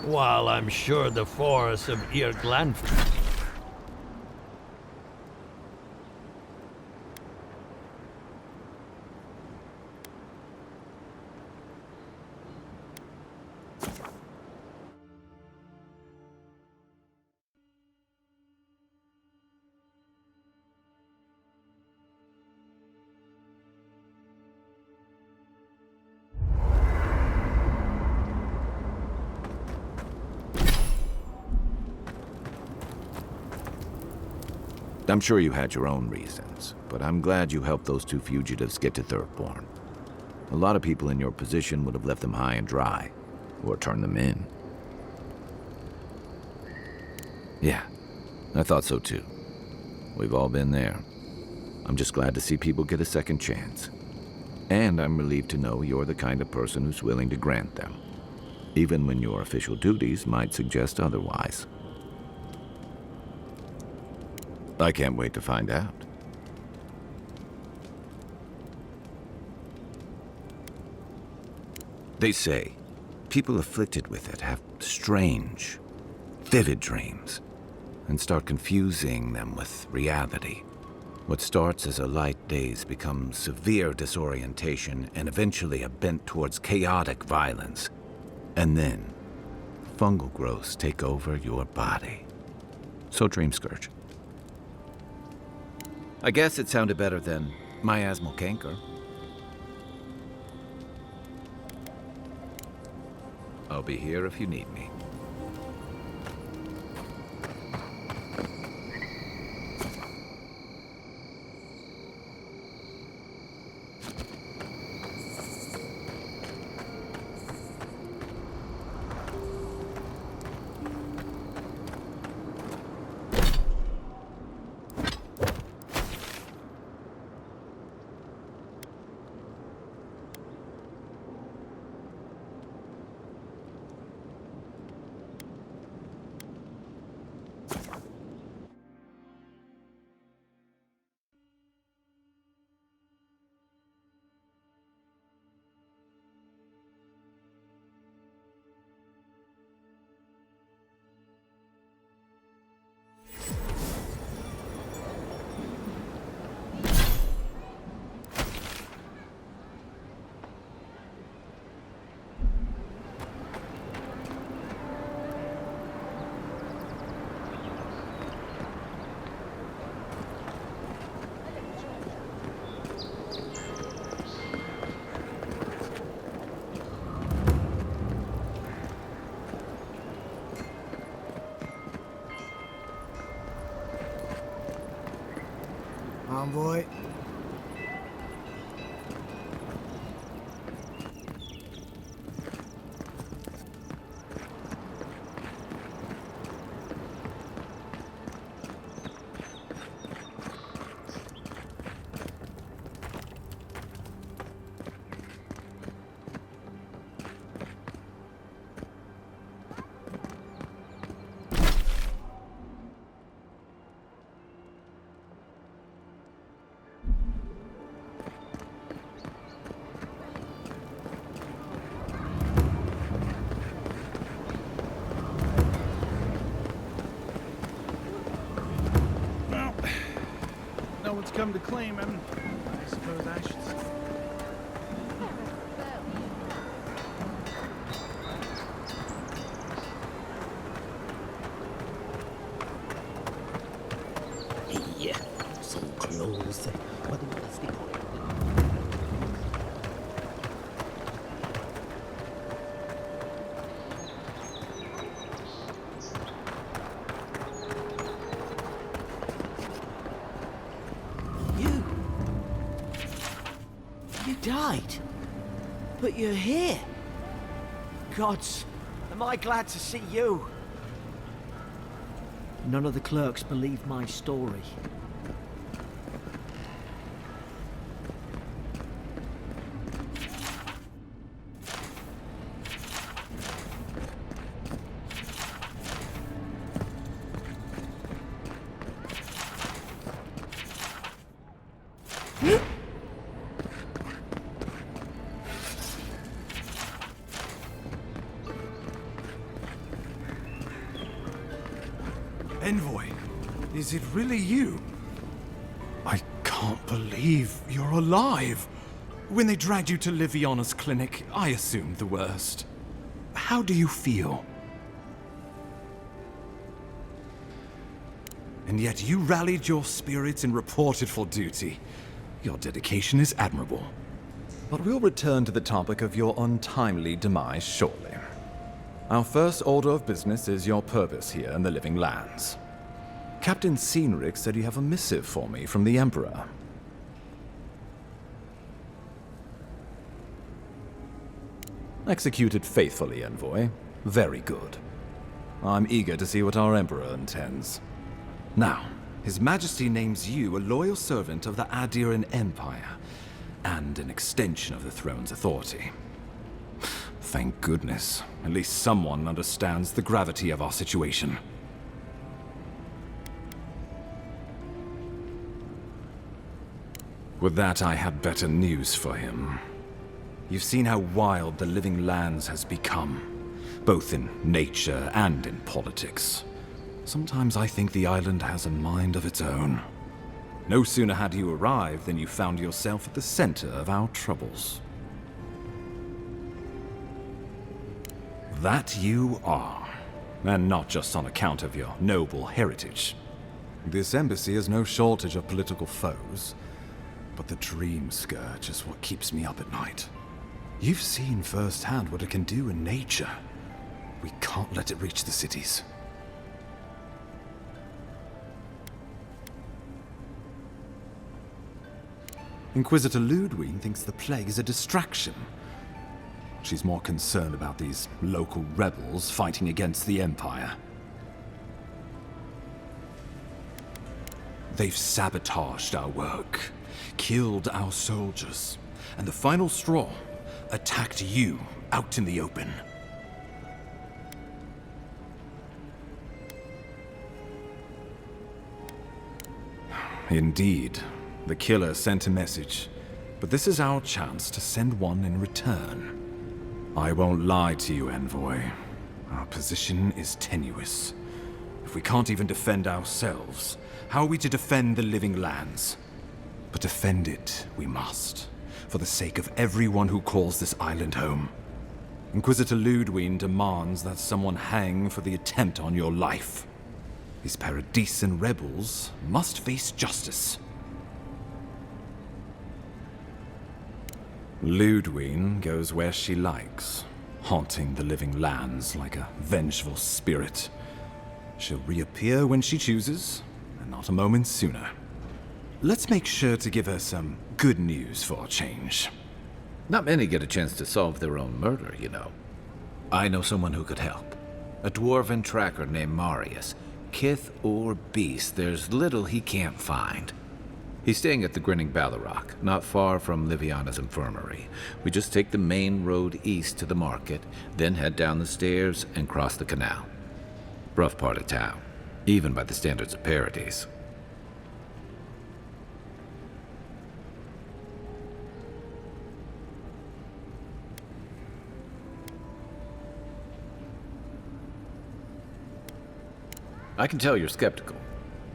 While I'm sure the forests of Irgland. I'm sure you had your own reasons, but I'm glad you helped those two fugitives get to Thirdborn. A lot of people in your position would have left them high and dry, or turned them in. Yeah, I thought so too. We've all been there. I'm just glad to see people get a second chance. And I'm relieved to know you're the kind of person who's willing to grant them, even when your official duties might suggest otherwise. I can't wait to find out. They say people afflicted with it have strange, vivid dreams and start confusing them with reality. What starts as a light daze becomes severe disorientation and eventually a bent towards chaotic violence. And then, fungal growths take over your body. So Dream Scourge. I guess it sounded better than miasmal canker. I'll be here if you need me. Convoy. Avowed's come to claim him. I suppose I should say. Yeah, so close. What do you think? You died, but you're here. Gods, am I glad to see you. None of the clerks believe my story. Envoy, is it really you? I can't believe you're alive. When they dragged you to Liviana's clinic, I assumed the worst. How do you feel? And yet you rallied your spirits and reported for duty. Your dedication is admirable. But we'll return to the topic of your untimely demise shortly. Our first order of business is your purpose here in the Living Lands. Captain Cynric said you have a missive for me from the Emperor. Executed faithfully, Envoy. Very good. I'm eager to see what our Emperor intends. Now, His Majesty names you a loyal servant of the Adiran Empire, and an extension of the throne's authority. Thank goodness. At least someone understands the gravity of our situation. With that, I had better news for him. You've seen how wild the Living Lands has become, both in nature and in politics. Sometimes I think the island has a mind of its own. No sooner had you arrived than you found yourself at the center of our troubles. That you are, and not just on account of your noble heritage. This embassy has no shortage of political foes, but the dream scourge is what keeps me up at night. You've seen firsthand what it can do in nature. We can't let it reach the cities. Inquisitor Ludwig thinks the plague is a distraction. She's more concerned about these local rebels fighting against the Empire. They've sabotaged our work, killed our soldiers, and the final straw, attacked you out in the open. Indeed, the killer sent a message, but this is our chance to send one in return. I won't lie to you, Envoy. Our position is tenuous. If we can't even defend ourselves, how are we to defend the Living Lands? But defend it we must, for the sake of everyone who calls this island home. Inquisitor Ludwig demands that someone hang for the attempt on your life. These Paradisen rebels must face justice. Ludwig goes where she likes, haunting the Living Lands like a vengeful spirit. She'll reappear when she chooses, and not a moment sooner. Let's make sure to give her some good news for a change. Not many get a chance to solve their own murder, you know. I know someone who could help. A dwarven tracker named Marius. Kith or beast, there's little he can't find. He's staying at the Grinning Ballarrock, not far from Liviana's infirmary. We just take the main road east to the market, then head down the stairs and cross the canal. Rough part of town, even by the standards of Paradise. I can tell you're skeptical,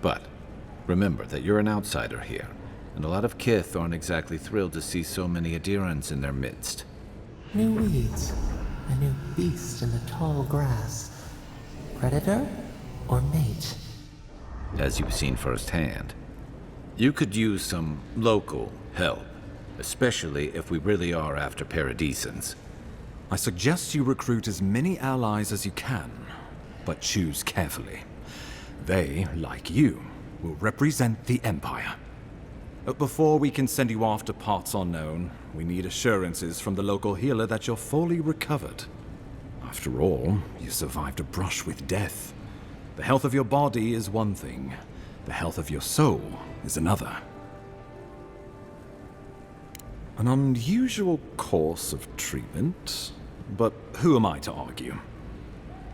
but remember that you're an outsider here, and a lot of Kith aren't exactly thrilled to see so many Adirans in their midst. New weeds, a new beast in the tall grass. Predator or mate? As you've seen firsthand. You could use some local help, especially if we really are after Paradisans. I suggest you recruit as many allies as you can, but choose carefully. They, like you, will represent the Empire. But before we can send you off to parts unknown, we need assurances from the local healer that you're fully recovered. After all, you survived a brush with death. The health of your body is one thing, the health of your soul is another. An unusual course of treatment, but who am I to argue?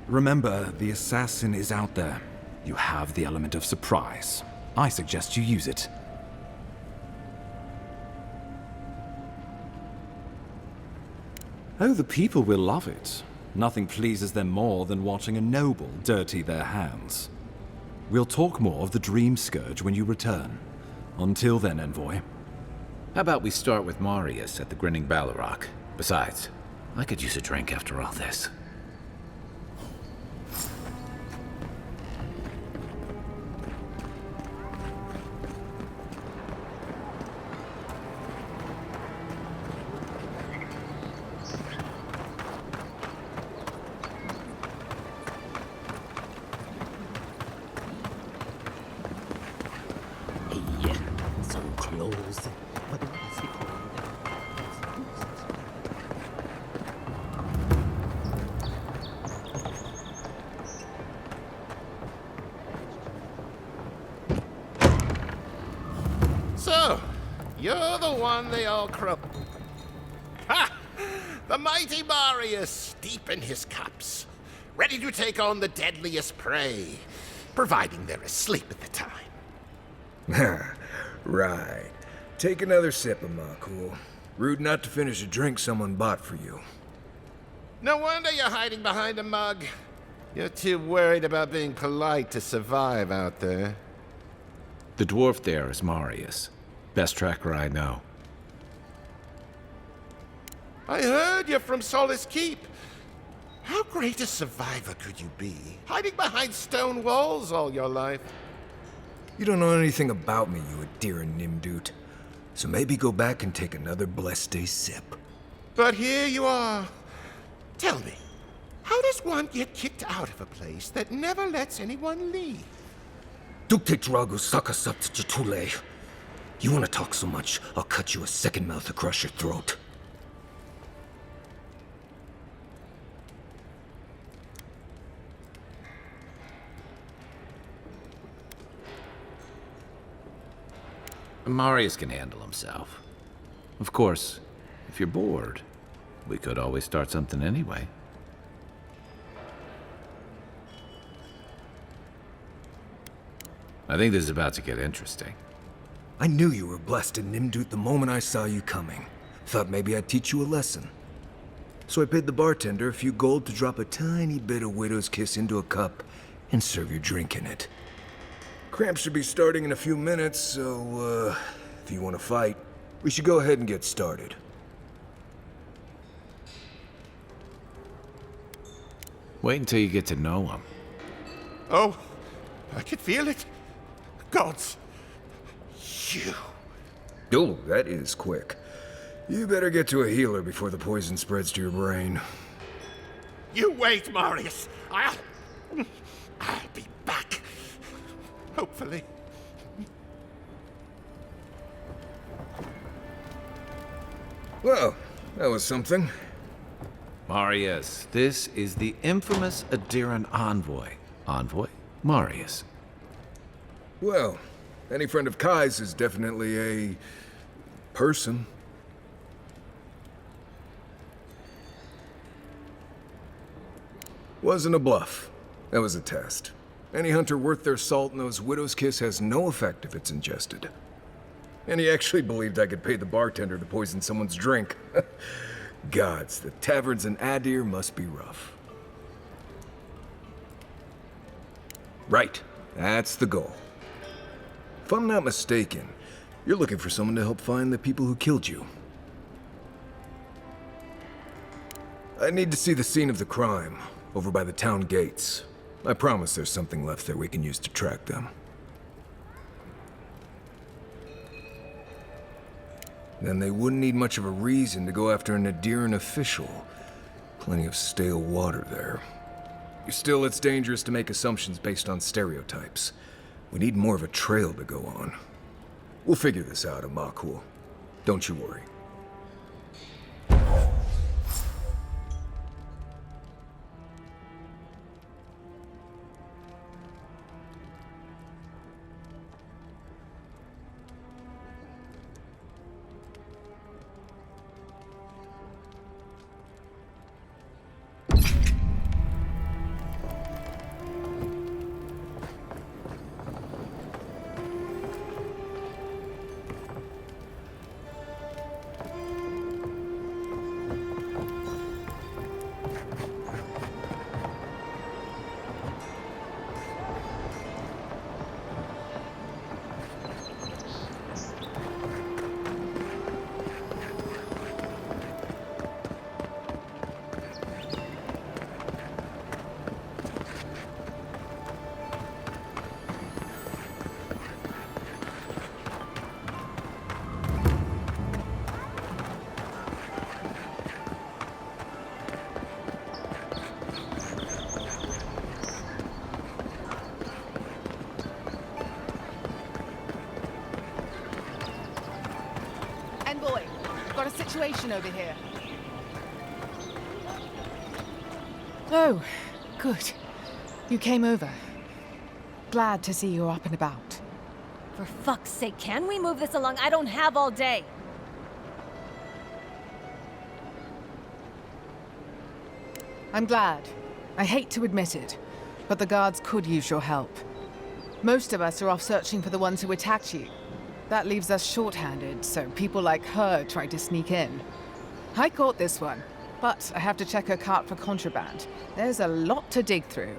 Remember, the assassin is out there. You have the element of surprise. I suggest you use it. Oh, the people will love it. Nothing pleases them more than watching a noble dirty their hands. We'll talk more of the Dream Scourge when you return. Until then, Envoy. How about we start with Marius at the Grinning Balrog? Besides, I could use a drink after all this. So close. So, you're the one they all Ha! The mighty Marius, deep in his cups, ready to take on the deadliest prey, providing they're asleep at the time. Right. Take another sip of my cool. Rude not to finish a drink someone bought for you. No wonder you're hiding behind a mug. You're too worried about being polite to survive out there. The dwarf there is Marius. Best tracker I know. I heard you're from Solace Keep. How great a survivor could you be, hiding behind stone walls all your life? You don't know anything about me, you Adiran Nimdut. So maybe go back and take another blessed day sip. But here you are. Tell me, how does one get kicked out of a place that never lets anyone leave? Dukte Dragu Sakasat Jatule. You want to talk so much, I'll cut you a second mouth across your throat. Marius can handle himself. Of course, if you're bored, we could always start something anyway. I think this is about to get interesting. I knew you were blessed in Nimdut the moment I saw you coming. Thought maybe I'd teach you a lesson. So I paid the bartender a few gold to drop a tiny bit of Widow's Kiss into a cup and serve your drink in it. Cramp should be starting in a few minutes, so, if you want to fight, we should go ahead and get started. Wait until you get to know him. Oh, I can feel it. Gods, you. Oh, that is quick. You better get to a healer before the poison spreads to your brain. You wait, Marius. I'll be back. Hopefully. Well, that was something. Marius, this is the infamous Adiran envoy. Envoy? Marius. Well, any friend of Kai's is definitely a person. Wasn't a bluff. That was a test. Any hunter worth their salt knows Widow's Kiss has no effect if it's ingested. And he actually believed I could pay the bartender to poison someone's drink. Gods, the taverns in Adir must be rough. Right, that's the goal. If I'm not mistaken, You're looking for someone to help find the people who killed you. I need to see the scene of the crime, over by the town gates. I promise there's something left there we can use to track them. Then they wouldn't need much of a reason to go after an Nadiran official. Plenty of stale water there. Still, it's dangerous to make assumptions based on stereotypes. We need more of a trail to go on. We'll figure this out, Amakul. Don't you worry. Got a situation over here. Oh, good. You came over. Glad to see you're up and about. For fuck's sake, can we move this along? I don't have all day. I'm glad. I hate to admit it, but the guards could use your help. Most of us are off searching for the ones who attacked you. That leaves us short-handed, so people like her try to sneak in. I caught this one, but I have to check her cart for contraband. There's a lot to dig through.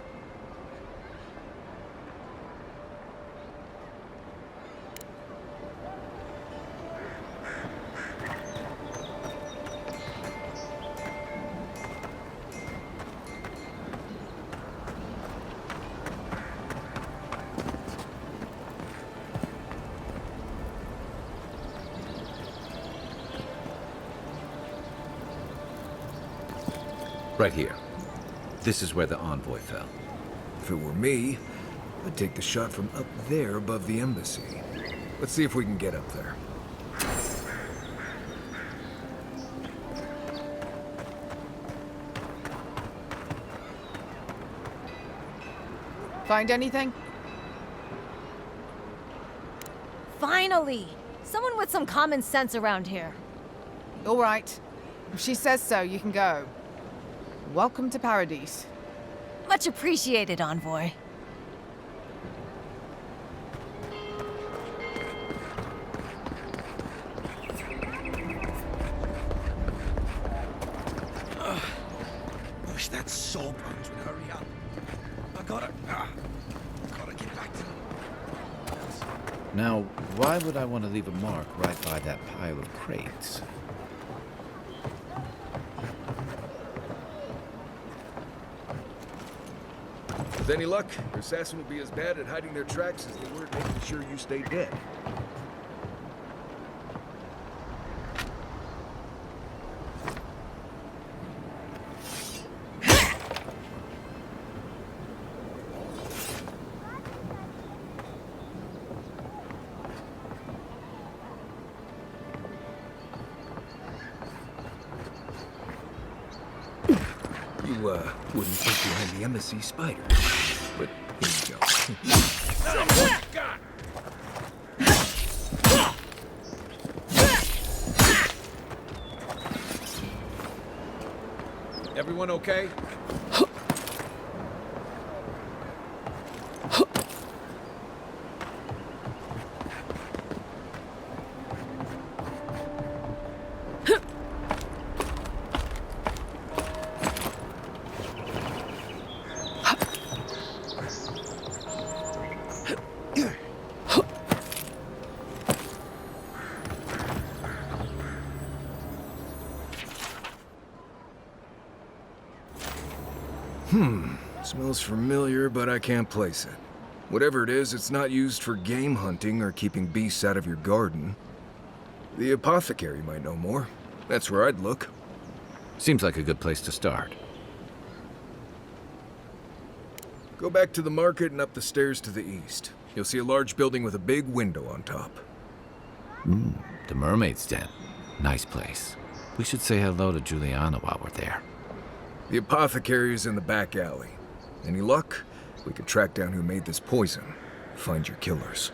Right here. This is where the envoy fell. If it were me, I'd take the shot from up there above the embassy. Let's see if we can get up there. Find anything? Finally! Someone with some common sense around here. All right. If she says so, you can go. Welcome to Paradise. Much appreciated, Envoy. Wish that sawbones would hurry up. I gotta get back to them. Now, why would I want to leave a mark right by that pile of crates? With any luck, your assassin will be as bad at hiding their tracks as they were at making sure you stay dead. You, wouldn't think behind the embassy spiders, but here you go. Everyone okay? smells familiar, but I can't place it. Whatever it is, it's not used for game hunting or keeping beasts out of your garden. The apothecary might know more. That's where I'd look. Seems like a good place to start. Go back to the market and up the stairs to the east. You'll see a large building with a big window on top. The Mermaid's Den. Nice place. We should say hello to Juliana while we're there. The apothecary is in the back alley. Any luck? We could track down who made this poison. Find your killers.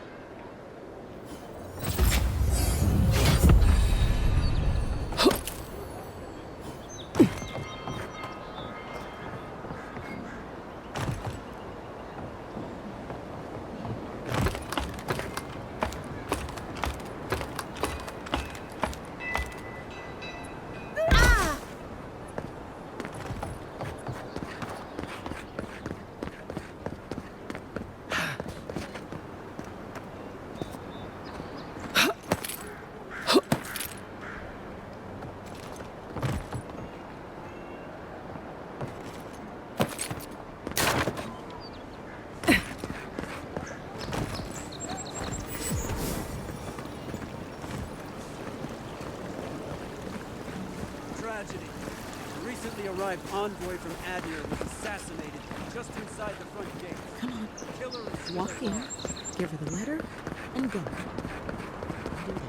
Tragedy. A recently arrived envoy from Adir was assassinated just inside the front gate. Come on. Killer is still Walk in, alive. give her the letter, and go. Do this.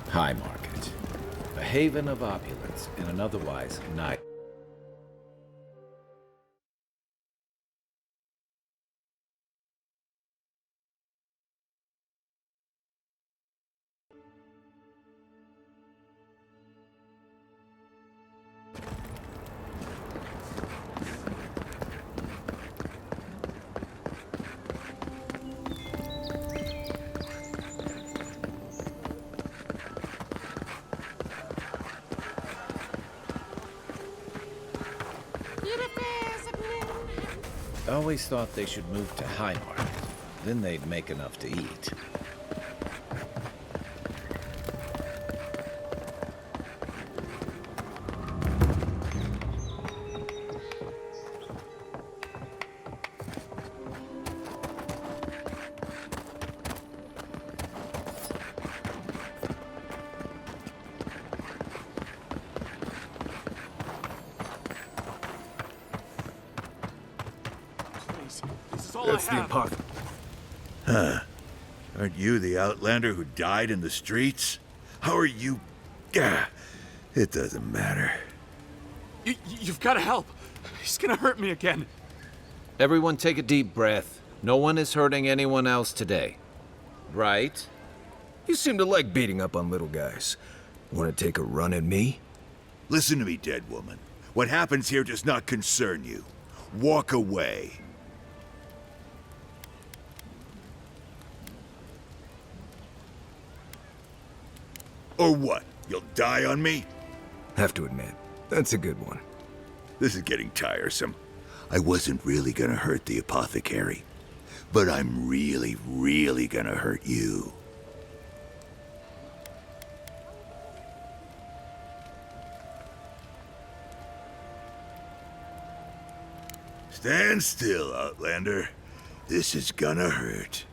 High Market. A haven of opulence in an otherwise night. I always thought they should move to High Market. Then they'd make enough to eat. That's the apothecary. Huh. Aren't you the outlander who died in the streets? How are you... Gah, it doesn't matter. You've got to help. He's gonna hurt me again. Everyone take a deep breath. No one is hurting anyone else today. Right? You seem to like beating up on little guys. Want to take a run at me? Listen to me, dead woman. What happens here does not concern you. Walk away. Or what? You'll die on me? Have to admit, that's a good one. This is getting tiresome. I wasn't really gonna hurt the apothecary, but I'm really, really gonna hurt you. Stand still, Outlander. This is gonna hurt.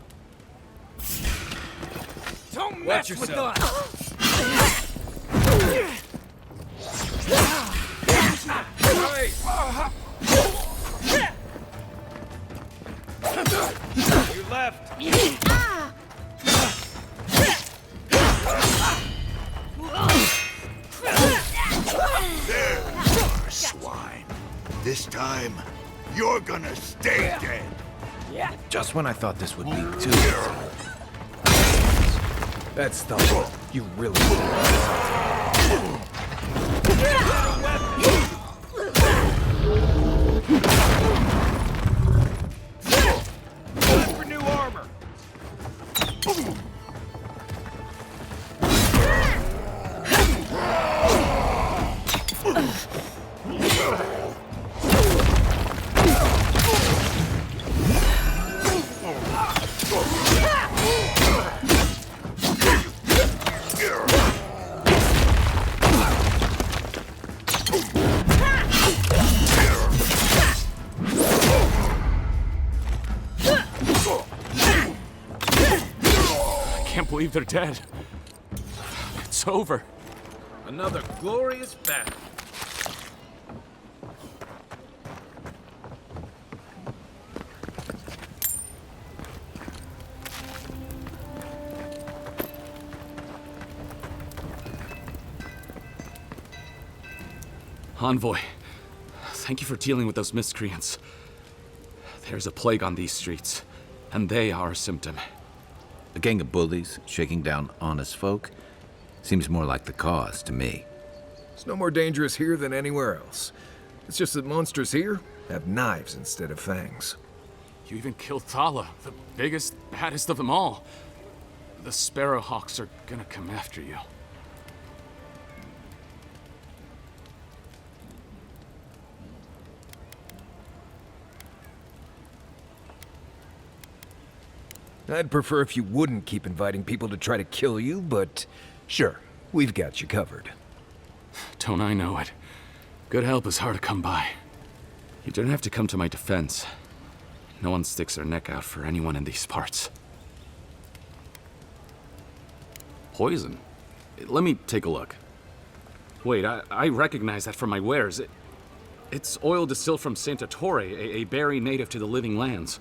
Don't Watch mess with yourself. us! You left. There you are, swine. This time, you're gonna stay dead. Just when I thought this would be too That's the you really For new armor! believe they're dead. It's over. Another glorious battle. Envoy, thank you for dealing with those miscreants. There's a plague on these streets, and they are a symptom. A gang of bullies shaking down honest folk seems more like the cause to me. It's no more dangerous here than anywhere else. It's just that monsters here have knives instead of fangs. You even killed Thala, the biggest, baddest of them all. The Sparrowhawks are gonna come after you. I'd prefer if you wouldn't keep inviting people to try to kill you, but sure, we've got you covered. Don't I know it? Good help is hard to come by. You don't have to come to my defense. No one sticks their neck out for anyone in these parts. Poison? Let me take a look. Wait, I recognize that from my wares. It's oil distilled from Santa Torre, a berry native to the Living Lands.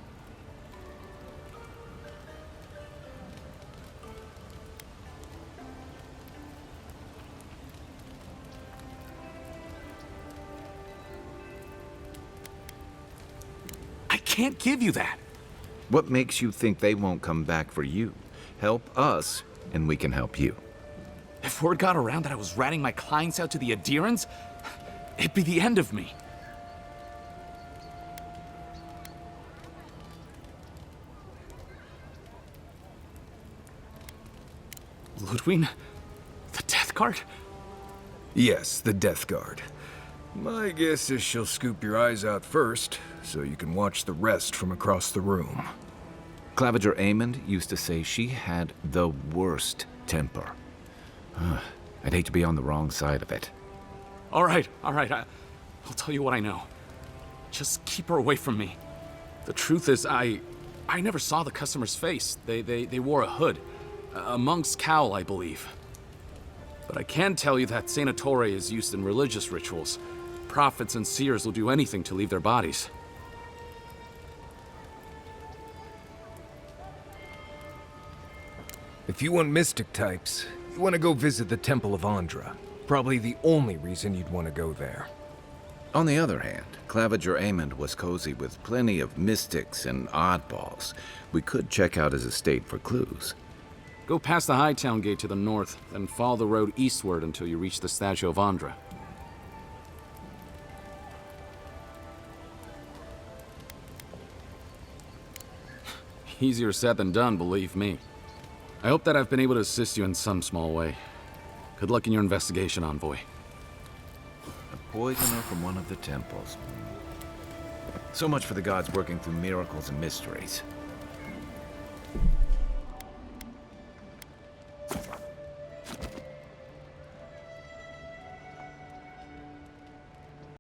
I can't give you that. What makes you think they won't come back for you? Help us, and we can help you. If word got around that I was ratting my clients out to the adherents, it'd be the end of me. Ludwig? The Death Guard? Yes, the Death Guard. My guess is she'll scoop your eyes out first, so you can watch the rest from across the room. Claviger Amond used to say she had the worst temper. I'd hate to be on the wrong side of it. All right. I'll tell you what I know. Just keep her away from me. The truth is, I never saw the customer's face. They wore a hood. A monk's cowl, I believe. But I can tell you that Santa Torre is used in religious rituals. Prophets and seers will do anything to leave their bodies. If you want mystic types, you want to go visit the Temple of Andra. Probably the only reason you'd want to go there. On the other hand, Claviger Amond was cozy with plenty of mystics and oddballs. We could check out his estate for clues. Go past the Hightown Gate to the north, then follow the road eastward until you reach the statue of Andra. Easier said than done, believe me. I hope that I've been able to assist you in some small way. Good luck in your investigation, Envoy. A poisoner from one of the temples. So much for the gods working through miracles and mysteries.